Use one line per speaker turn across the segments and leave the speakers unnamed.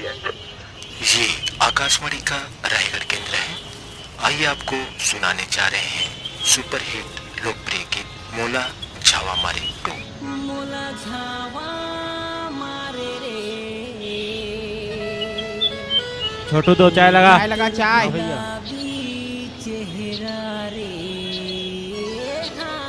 ये आकाशवाणी का रायगढ़ केंद्र है। आइए आपको सुनाने जा रहे हैं सुपरहिट लोकप्रिय गीत मोला झावा मारे 2।
मोला झावा मारे रे।
छोटू दो चाय लगा।
चाय लगा चाय।
गुलाबी चेहरा रे। हाँ।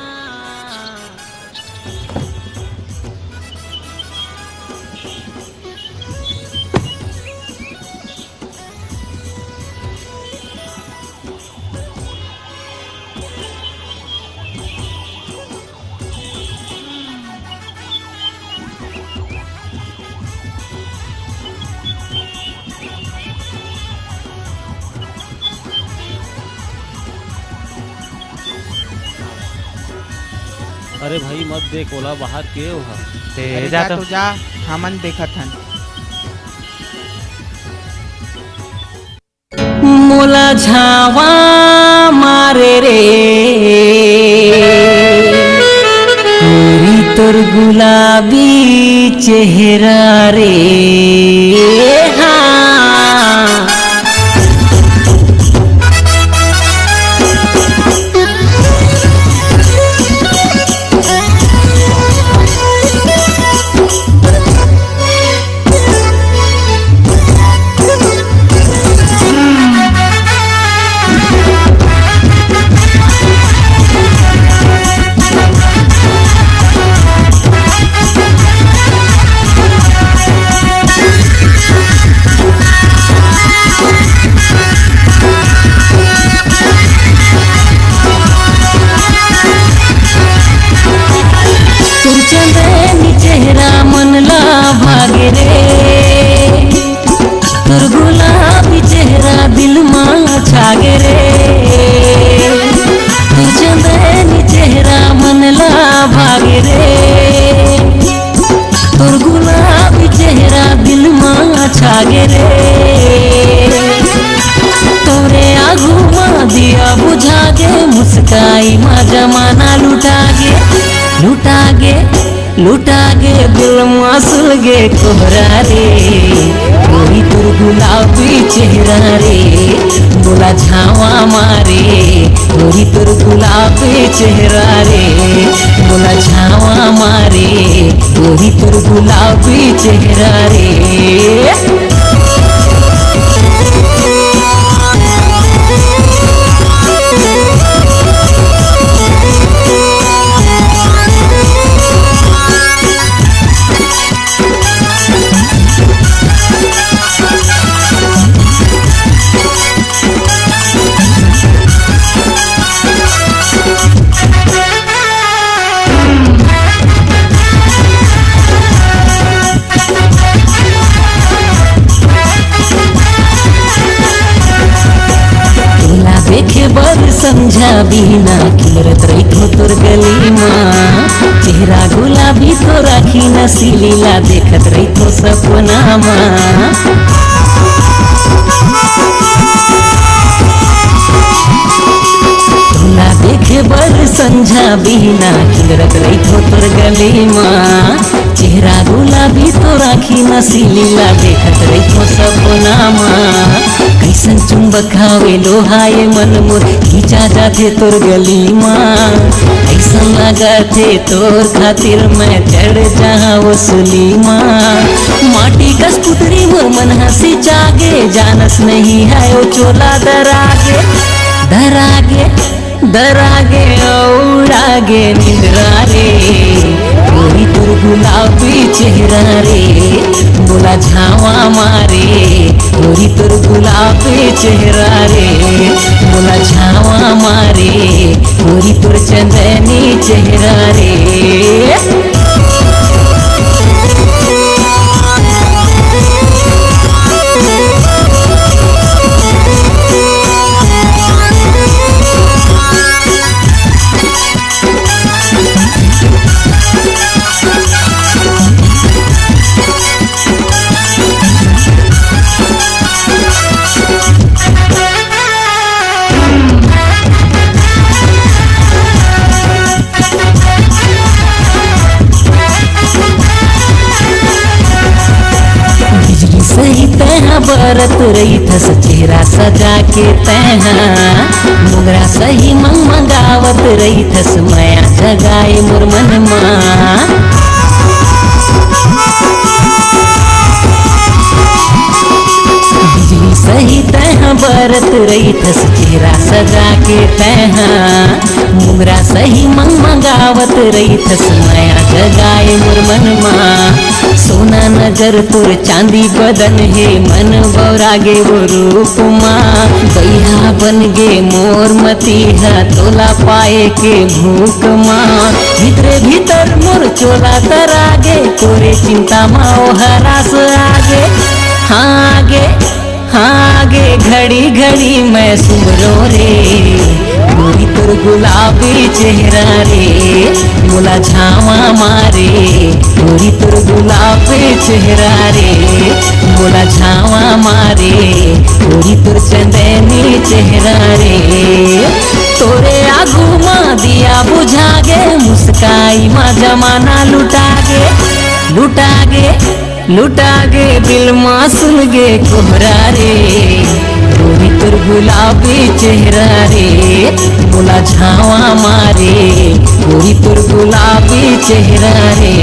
अरे भाई मत देख ओला बाहर के हो
अरे जा तो जा हमन देखत हन।
मोला झावा मारे रे। मेरी तोर गुलाबी चेहरा रे। हाँ। चेहरा मन ला भागे रे। तोर गुलाबी चेहरा दिल मां छागे रे। तोर चंदनी चेहरा मन ला भागे रे। तोर गुलाबी चेहरा दिल मां छागे रे। तोरे आगू मां दिया बुझागे मुस्काई मां जमाना लुटागे लुटागे लुटागे दिल मासूल गे कोहरा रे। कोई तोर गुलाबी चेहरा रे बोला झावा मारे। कोई तोर गुलाबी चेहरा रे बोला झावा मारे। कोई तोर गुलाबी चेहरा रे। देखे बर समझा बिना खिलरत रही तोर गली माँ। चेहरा गुलाबी तो राखी नसीलीला देखत रही तो सपना माँ। देखे बर समझा बिना खिलरत रही तोर गली माँ। चेहरा गुलाबी तो राखी नसीलीला देखत रही तो सपना माँ। कैसन चुंबक हवे लोहाए मन मोर खींचा जाथे तोर गली माँ। ऐसा लगथे तोर खातिर मैं चढ़ जहाँ वसूली माँ। माटी का स्कूटरी मोर मन हंसी जागे जानस नहीं है ओ चोला दरागे दरागे दरागे औड़ागे निंद्रा रे। कोई तोर गुलाबी चेहरा रे बोला झावा मारे। कोई तोर गुलाबी चेहरा रे बोला झावा मारे। कोई तोर चंदनी चेहरा रे। बरत रही थस चेहरा सजा के तैहा मोगरा सही मंगावत रही थस माया जगाए मोर मन माँ बिजली सही तैहा बरत रही थस चेहरा सजा के तैहा मुगरा सही मंगावत रही थस माया जगाए मोर मन माँ सोना नजर तोर चांदी बदन हे मन बौरागे वो रूप माँ बैहा बन गे मोर मतीहा तोला पाए के भूख माँ भीतरे भीतर मोर चोला तरागे तोरे चिंता माँ ओ हरास आगे हाँ आगे घड़ी घड़ी मैं सुमरो रे गोरी तोर गुलाबी चेहरा रे मोला झावा मारे गोरी तोर गुलाबी चेहरा रे मोला झावा मारे गोरी तोर चंदनी चेहरा रे तोरे आगू माँ दिया बुझागे मुस्काई माँ जमाना लुटागे दिल माँ सुन गे कोहरा रे गोरी तोर गुलाबी चेहरा रे मोला झावा मारे गोरी तोर गुलाबी चेहरा रे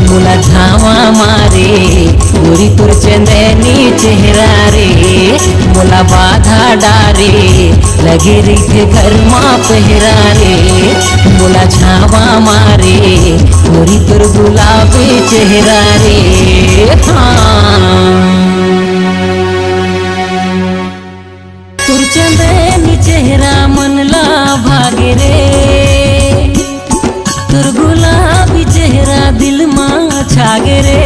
मोला झावा मारे गोरी तोर चंदनी चेहरा रे मोला बाधा डारे लगे रही थे घर माँ पहरा रे मोला झावा मारे गोरी तोर गुलाबी चेहरा रे तुर चंदनी चेहरा मन ला भागे रे तुर गुलाबी चेहरा दिल माँ छागे रे